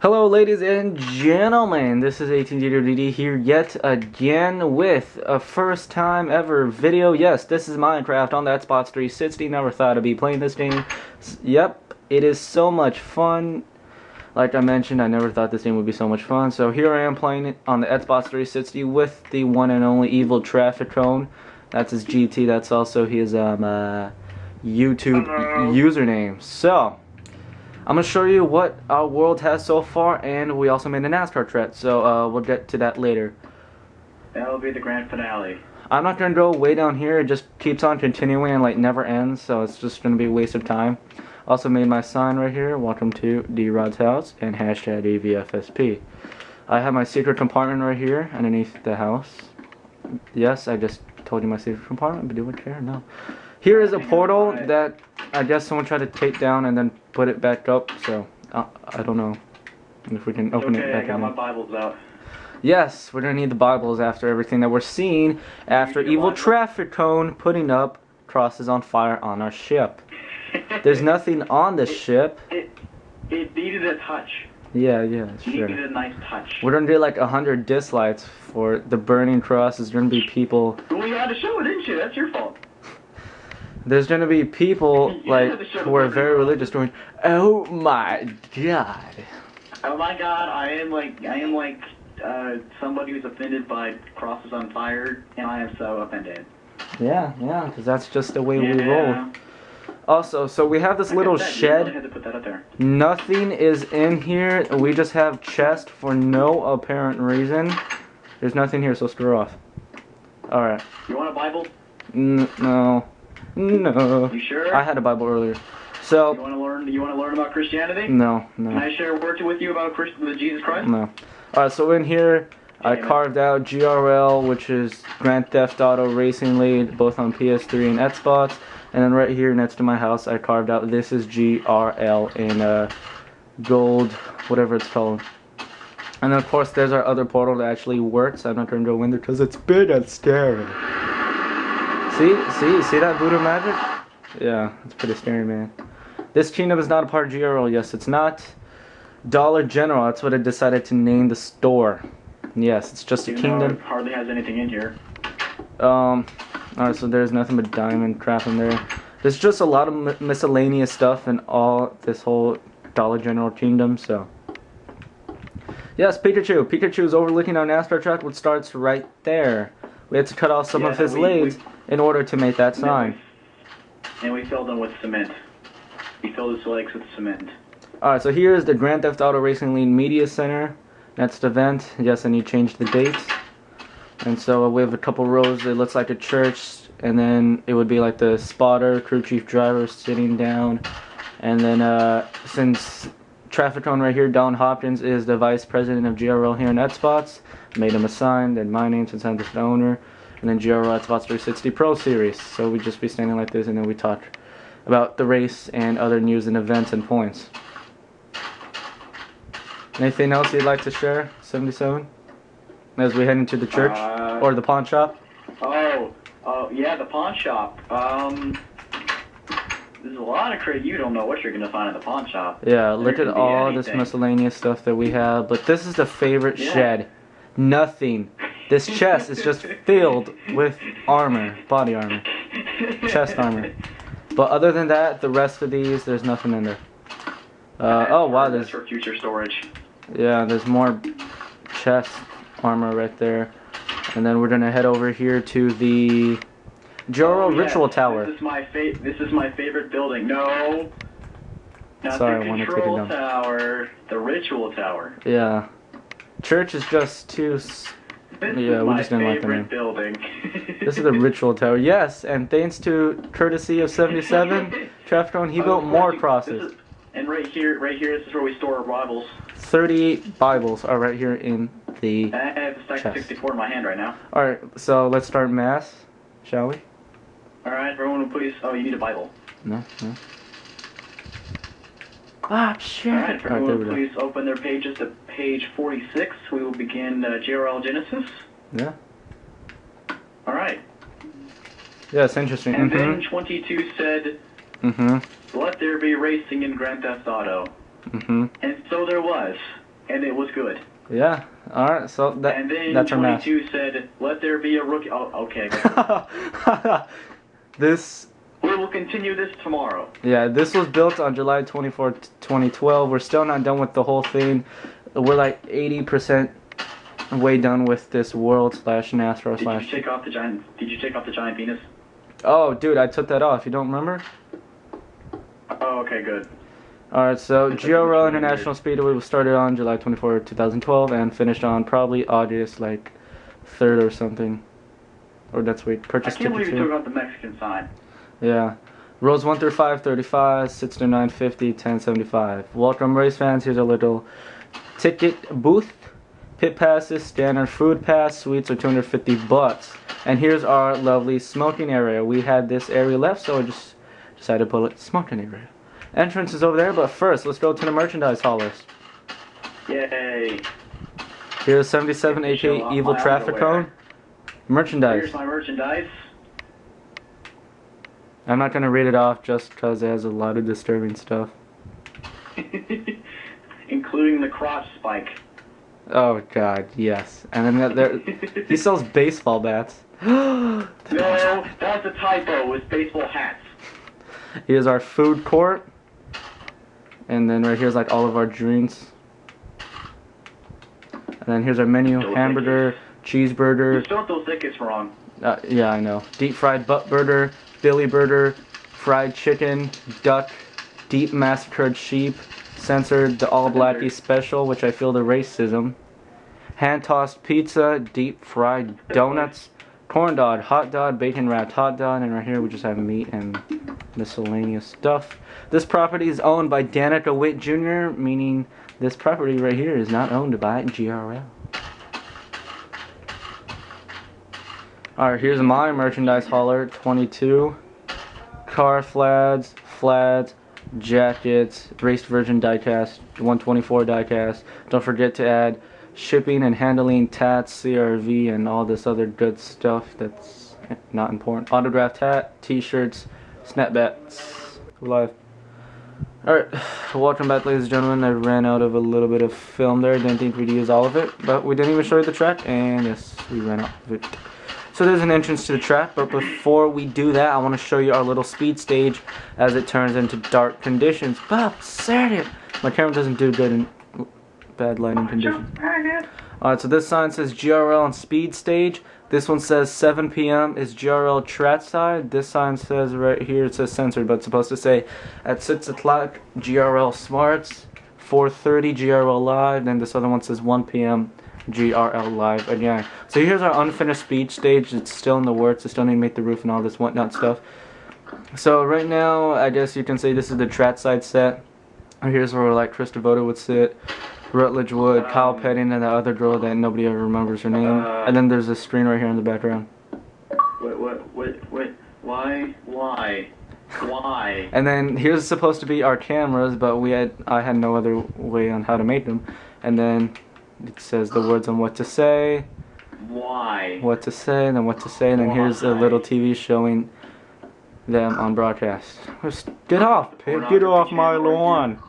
Hello ladies and gentlemen, this is 18DD here yet again with a first time ever video. Yes, this is Minecraft on the Xbox 360. Never thought I'd be playing this game. Yep, it is so much fun. Like I mentioned, I never thought this game would be so much fun. So here I am playing it on the Xbox 360 with the one and only TheEviLTrafficCone. That's his GT, that's also his YouTube username. So I'm going to show you what our world has so far, and we also made a NASCAR track, so we'll get to that later. That'll be the grand finale. I'm not going to go way down here, it just keeps on continuing and like never ends, so it's just going to be a waste of time. Also made my sign right here, welcome to D-Rod's house, and hashtag AVFSP. I have my secret compartment right here, underneath the house. Yes, I just told you my secret compartment, but do you care? No. Here is a portal that I guess someone tried to take down and then put it back up, so I don't know if we can open it back up. I got my Bibles out. Yes, we're going to need the Bibles after everything that we're seeing after TheEviLTrafficCone putting up crosses on fire on our ship. There's nothing on the ship. It needed a touch. Yeah, sure. It needed a nice touch. We're going to do like 100 dislikes for the burning cross. There's going to be people... Well, you had to show it, didn't you? That's your fault. There's going to be people like who are very religious going, "Oh my God." Oh my God, I am like somebody who's offended by crosses on fire, and I am so offended. Yeah, because that's just the way we roll. Also, so we have this little shed. Really had to put that up there. Nothing is in here. We just have chest for no apparent reason. There's nothing here, so screw off. Alright. You want a Bible? No. You sure? I had a Bible earlier. So You want to learn about Christianity? No. Can I share a word with you about Jesus Christ? No. Alright, so in here I carved out GRL, which is Grand Theft Auto Racing League, both on PS3 and Xbox. And then right here next to my house I carved out This is GRL in gold, whatever it's called. And then of course there's our other portal that actually works. I'm not going to go in there because it's big and scary. See that voodoo magic? Yeah, it's pretty scary, man. This kingdom is not a part of GRL. Yes, it's not. Dollar General, that's what I decided to name the store. Yes, it's just a kingdom. It hardly has anything in here. Alright, so there's nothing but diamond crap in there. There's just a lot of miscellaneous stuff in all this whole Dollar General kingdom, so. Yes, Pikachu. Pikachu is overlooking our NASCAR track, which starts right there. We had to cut off some of his legs in order to make that sign. And we filled them with cement. We filled his legs with cement. Alright, so here is the Grand Theft Auto Racing League Media Center. That's the event. Yes, I need to change the dates. And so we have a couple rows. It looks like a church. And then it would be like the spotter, crew chief driver sitting down. And then since TrafficCone right here, Don Hopkins is the vice president of GRL here in Xbox. Made him a sign, then my name since I'm just the owner, and then GRL Xbox 360 Pro Series. So we just be standing like this and then we talk about the race and other news and events and points. Anything else you'd like to share, 77? As we head into the church or the pawn shop? Oh, yeah, the pawn shop. There's a lot of crazy. You don't know what you're gonna find in the pawn shop. Yeah, look at all this miscellaneous stuff that we have. But this is the favorite shed. Nothing. This chest is just filled with armor, body armor, chest armor. But other than that, the rest of these, there's nothing in there. Oh wow, there's for future storage. Yeah, there's more chest armor right there. And then we're gonna head over here to the Giro Ritual Tower. This is my favorite building. No. Not Sorry, the I want to take it Control down. Tower. The Ritual Tower. Yeah. Church is just too... Yeah, we just didn't like the name. Building. This is the Ritual Tower. Yes, and thanks to courtesy of 77, TrafficCone, he built more crosses. And right here, this is where we store our Bibles. 38 Bibles are right here in the I have a stack of 64 in my hand right now. Alright, so let's start Mass, shall we? Alright, everyone please... Oh, you need a Bible. No. Ah, shit. Alright, everyone please open their pages to page 46. We will begin GRL Genesis. Yeah. Alright. Yeah, it's interesting. And then 22 said, let there be racing in Grand Theft Auto. And so there was. and it was good. Yeah. All right. So And then that's our match. 22 said, "Let there be a rookie." Oh, okay. This. We will continue this tomorrow. Yeah, this was built on July 24th, 2012. We're still not done with the whole thing. We're like 80% way done with this world / NASCAR / Did you take off the giant? Did you take off the giant penis? Oh, dude, I took that off. You don't remember? Oh, okay, good. Alright, so Giro International Speedway was started on July 24, 2012 and finished on probably August like 3rd or something. Or that's where you I purchased can't tickets believe you to. took out the Mexican sign. Yeah. Rows 1 through 5, 35, 6 to 9, 50, 10, 75. Welcome race fans. Here's a little ticket booth. Pit passes, standard food pass, suites are $250. And here's our lovely smoking area. We had this area left, so I just decided to put it smoking area. Entrance is over there, but first, let's go to the merchandise haulers. Yay. Here's 77 aka Show off Evil my Traffic Cone. underwear. Merchandise. Here's my merchandise. I'm not going to read it off just because it has a lot of disturbing stuff. Including the crotch spike. Oh god, yes. And then there, he sells baseball bats. No, that's a typo with baseball hats. Here's our food court. And then right here's like all of our drinks. And then here's our menu: hamburger, You cheeseburger. spelled those tickets wrong. Yeah, I know. Deep fried butt burger, Billy burger, fried chicken, duck, deep massacred sheep, censored the all blackie special, which I feel the racism. Hand tossed pizza, deep fried donuts, corn dog, hot dog, bacon wrapped hot dog, and right here we just have meat and miscellaneous stuff. This property is owned by Danica Witt Jr., meaning this property right here is not owned by GRL. Alright, here's my merchandise hauler, 22. Car flags, jackets, race version diecast, 124 diecast. Don't forget to add shipping and handling, tats, CRV, and all this other good stuff that's not important. Autographed hat, t-shirts, snapbacks. We're live. Alright, welcome back, ladies and gentlemen. I ran out of a little bit of film there. Didn't think we'd use all of it, but we didn't even show you the track, and yes, we ran out of it. So there's an entrance to the track, but before we do that, I want to show you our little speed stage as it turns into dark conditions. Bob, said it! My camera doesn't do good in bad lighting conditions. Alright, so this sign says GRL on speed stage. This one says 7 p.m. is GRL track side. This sign says right here, it says censored, but it's supposed to say at 6 o'clock GRL smarts, 4:30 GRL live, then this other one says 1 p.m. GRL live again. So here's our unfinished speed stage. It's still in the works. I still need to make the roof and all this whatnot stuff. So right now, I guess you can say this is the track side set. Here's where like Chris Devoto would sit, Rutledge Wood, Kyle Petting, and the other girl that nobody ever remembers her name. And then there's a screen right here in the background. Wait, why? And then here's supposed to be our cameras, but I had no other way on how to make them. And then it says the words on what to say. Why? What to say, and then what to say, and then here's a little TV showing them on broadcast. Just get off, pig. Get off my lawn.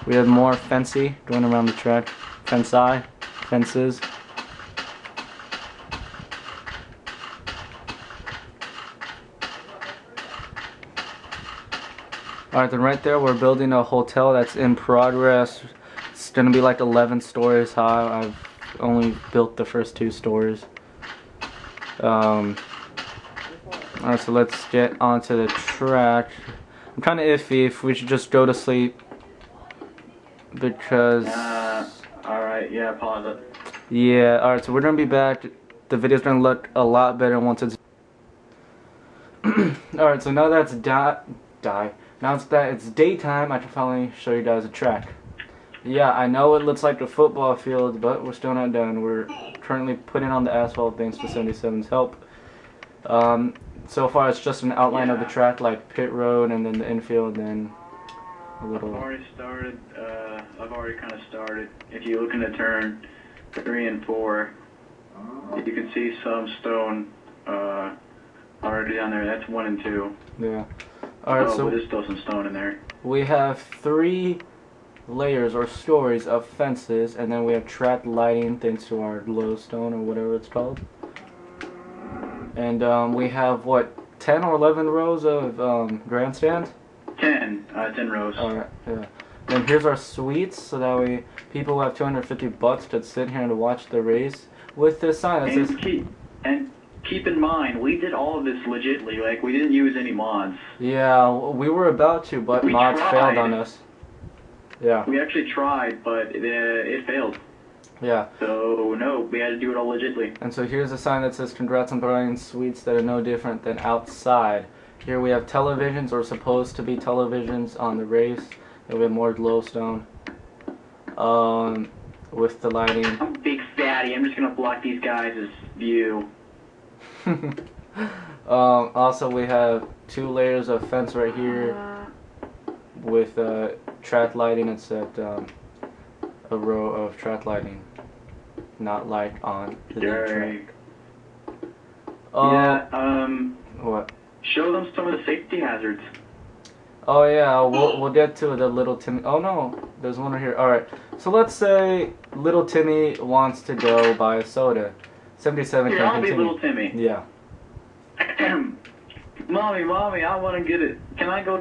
We have more Fancy going around the track. Fences. Alright, then right there we're building a hotel that's in progress. It's gonna be like 11 stories high. I've only built the first 2 stories. Alright, so let's get onto the track. I'm kinda iffy if we should just go to sleep. Because... alright, yeah, pause it. Yeah, alright, so we're gonna be back. The video's gonna look a lot better once it's... Alright, so now that's now that it's daytime, I can finally show you guys a track. Yeah, I know it looks like a football field, but we're still not done. We're currently putting on the asphalt thanks to 77's help. So far it's just an outline of the track, like pit road and then the infield and a little... I've already kind of started. If you look in the turn 3 and 4, you can see some stone already down there. That's 1 and 2. Yeah. Alright, so there's still some stone in there. we have 3 layers or stories of fences, and then we have track lighting thanks to our glowstone or whatever it's called. And we have what, 10 or 11 rows of grandstands? 10 rows. Alright, yeah. Then here's our suites, so that way people who have $250 could sit here and watch the race with this sign that says. Keep in mind, we did all of this legitly. Like, we didn't use any mods. Yeah, we were about to, but mods failed on us. Yeah. We actually tried, but it failed. Yeah. So, no, we had to do it all legitly. And so here's a sign that says, congrats on providing suites that are no different than outside. Here we have televisions, or supposed to be televisions, on the race. And we have more glowstone. With the lighting. I'm a big fatty. I'm just going to block these guys' view. Also, we have 2 layers of fence right here with track lighting. It's at a row of track lighting, not light on the track. What? Show them some of the safety hazards. Oh yeah, we'll get to the little Timmy. Oh no, there's one right here. All right, so let's say little Timmy wants to go buy a soda. 77 Here, can I'll continue. be little Timmy. Yeah. Mommy, I want to get it. Can I go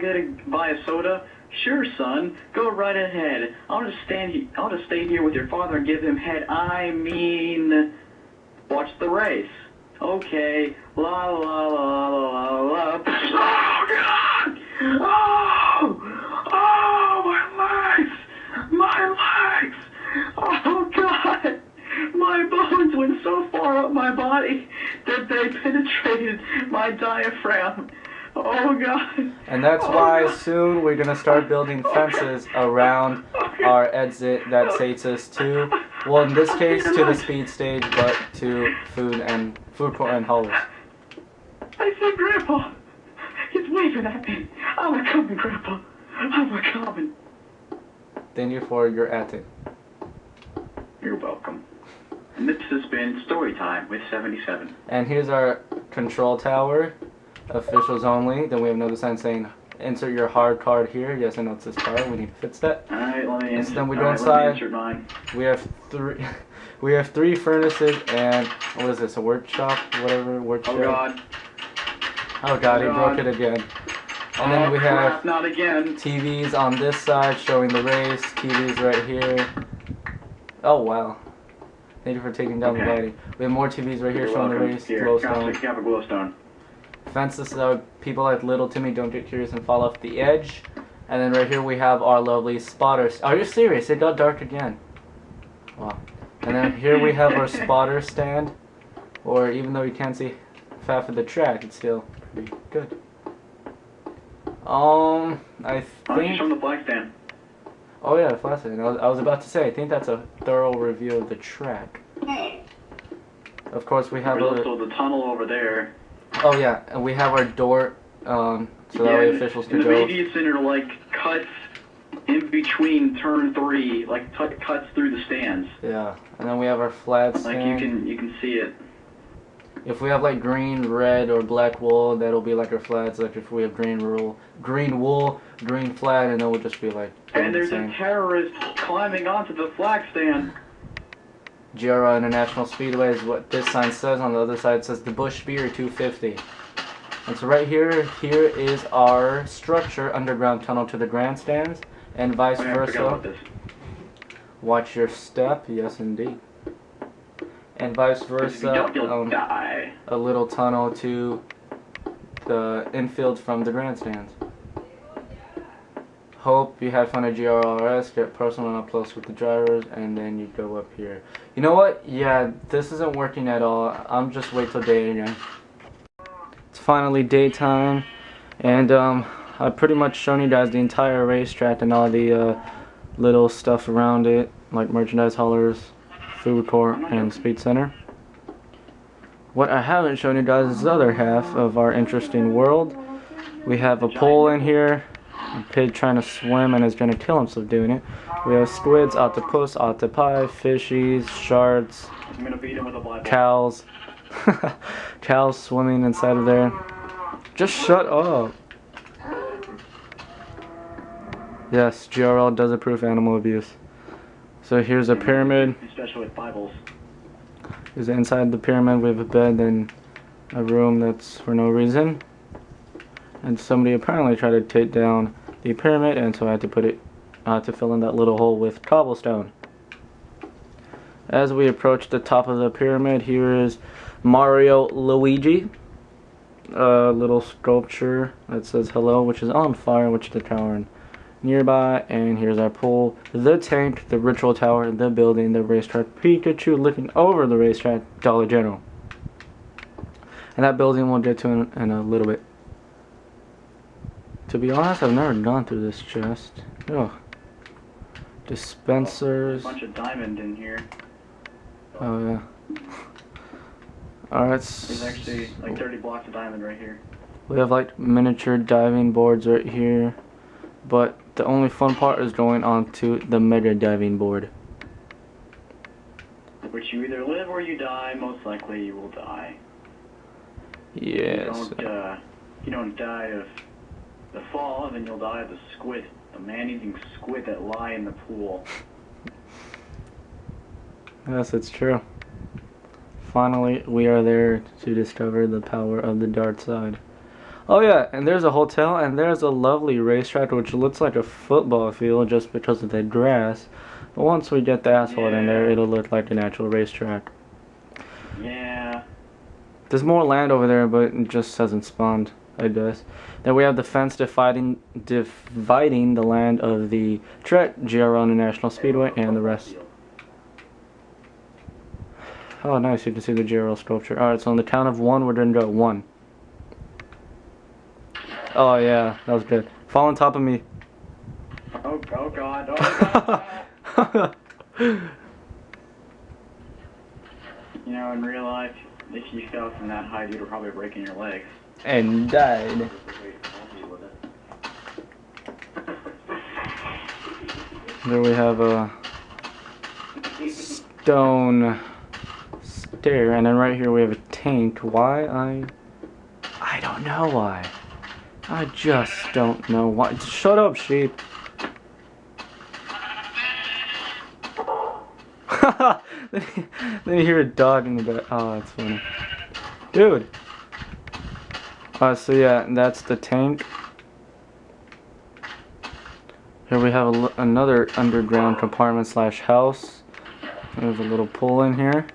buy a soda? Sure, son. Go right ahead. I'll just stay here with your father and give him head. I mean, watch the race. Okay. La la la la la la. Oh God! Oh, my legs! Oh God! My bones went so far up my body that they penetrated my diaphragm. Oh God. And that's why soon we're gonna start building fences around our exit that takes us to, well, in this case to the speed stage, but to food court and haulers. I see Grandpa. He's waving at me. I'm a coming, Grandpa. I'm a coming. Thank you for your acting. You're welcome. And this has been Story Time with 77. And here's our control tower, officials only. Then we have another sign saying, insert your hard card here. Yes, I know it's this card. We need to fix that. Alright, let me insert. Then we go inside. We have three furnaces and what is this? A workshop? Whatever workshop. Oh God. Oh God, he broke it again. And then we have not again. TVs on this side showing the race. TVs right here. Oh wow. Thank you for taking down the lighting. We have more TVs right here showing the race. Glowstone. Have a glowstone. Fences so people like little Timmy don't get curious and fall off the edge. And then right here we have our lovely spotters. Are you serious? It got dark again. Wow. And then here we have our spotter stand. Or even though you can't see half of the track, it's still pretty good. I think. From the flag stand. Oh yeah, the flag stand. I was about to say. I think that's a thorough review of the track. Of course, we have There's also the tunnel over there. Oh yeah, and we have our door, so that way officials can go. The media center cuts in between turn 3, cuts through the stands. Yeah, and then we have our flag stand. You can see it. If we have like green, red, or black wool, that'll be like our flags. Like if we have green wool, green flag, and then we'll just be like. And there's a terrorist climbing onto the flag stand. Giro International Speedway is what this sign says. On the other side it says the Bush Beer 250. And so right here is our structure, underground tunnel to the grandstands, and vice versa. Watch your step, yes indeed. And vice versa, a little tunnel to the infield from the grandstands. Hope you had fun at GRRS, get personal and up close with the drivers, and then you go up here. You know what? Yeah, this isn't working at all. I'm just wait till day again. It's finally daytime, and I've pretty much shown you guys the entire racetrack and all the little stuff around it, like merchandise haulers, food court, and speed center. What I haven't shown you guys is the other half of our interesting world. We have a pole in here. A pig trying to swim and is going to kill himself doing it. We have squids, octopus, octopi, fishies, sharks, cows. Cows swimming inside of there. Just shut up. Yes, GRL does approve animal abuse. So here's a pyramid. Especially with Bibles. Is inside the pyramid we have a bed and a room that's for no reason. And somebody apparently tried to take down the pyramid, and so I had to put it to fill in that little hole with cobblestone. As we approach the top of the pyramid, here is Mario Luigi. A little sculpture that says hello, which is on fire, which is the tower nearby. And here's our pool, the tank, the ritual tower, the building, the racetrack, Pikachu looking over the racetrack, Dollar General. And that building we'll get to in a little bit. To be honest, I've never gone through this chest. Oh. Dispensers. A bunch of diamond in here. Oh yeah. Alright. There's actually like 30 blocks of diamond right here. We have like miniature diving boards right here. But the only fun part is going on to the mega diving board. Which you either live or you die. Most likely you will die. Yes. You don't die of the fall, and then you'll die of the squid. The man-eating squid that lie in the pool. Yes, it's true. Finally, we are there to discover the power of the dark side. Oh yeah, and there's a hotel, and there's a lovely racetrack which looks like a football field just because of the grass. But once we get the asphalt in there, it'll look like an actual racetrack. Yeah. There's more land over there, but it just hasn't spawned, I guess. Then we have the fence dividing the land of the Trek, Giro International Speedway, and the rest. Oh, nice, you can see the Giro sculpture. Alright, so on the count of one, we're gonna go 1. Oh yeah, that was good. Fall on top of me. Oh god, oh god. You know, in real life, if you fell from that height, you'd probably breaking your legs. And died. There we have a stone stair, and then right here we have a tank. Why? I don't know why. I just don't know why. Shut up, sheep. Then you hear a dog in the back. Oh, that's funny. Dude. So yeah, that's the tank. Here we have another underground compartment slash house. There's a little pool in here.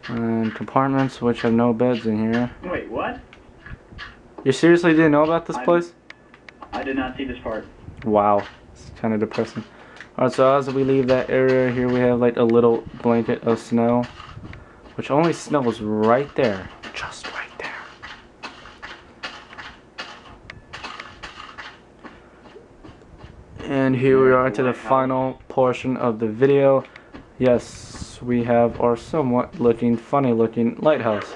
And compartments which have no beds in here. Wait, what? You seriously didn't know about this place? I did not see this part. Wow. It's kind of depressing. Alright, so as we leave that area, here we have like a little blanket of snow. Which only snows right there. Just right there. And here we are to the final portion of the video. Yes, we have our somewhat funny looking lighthouse.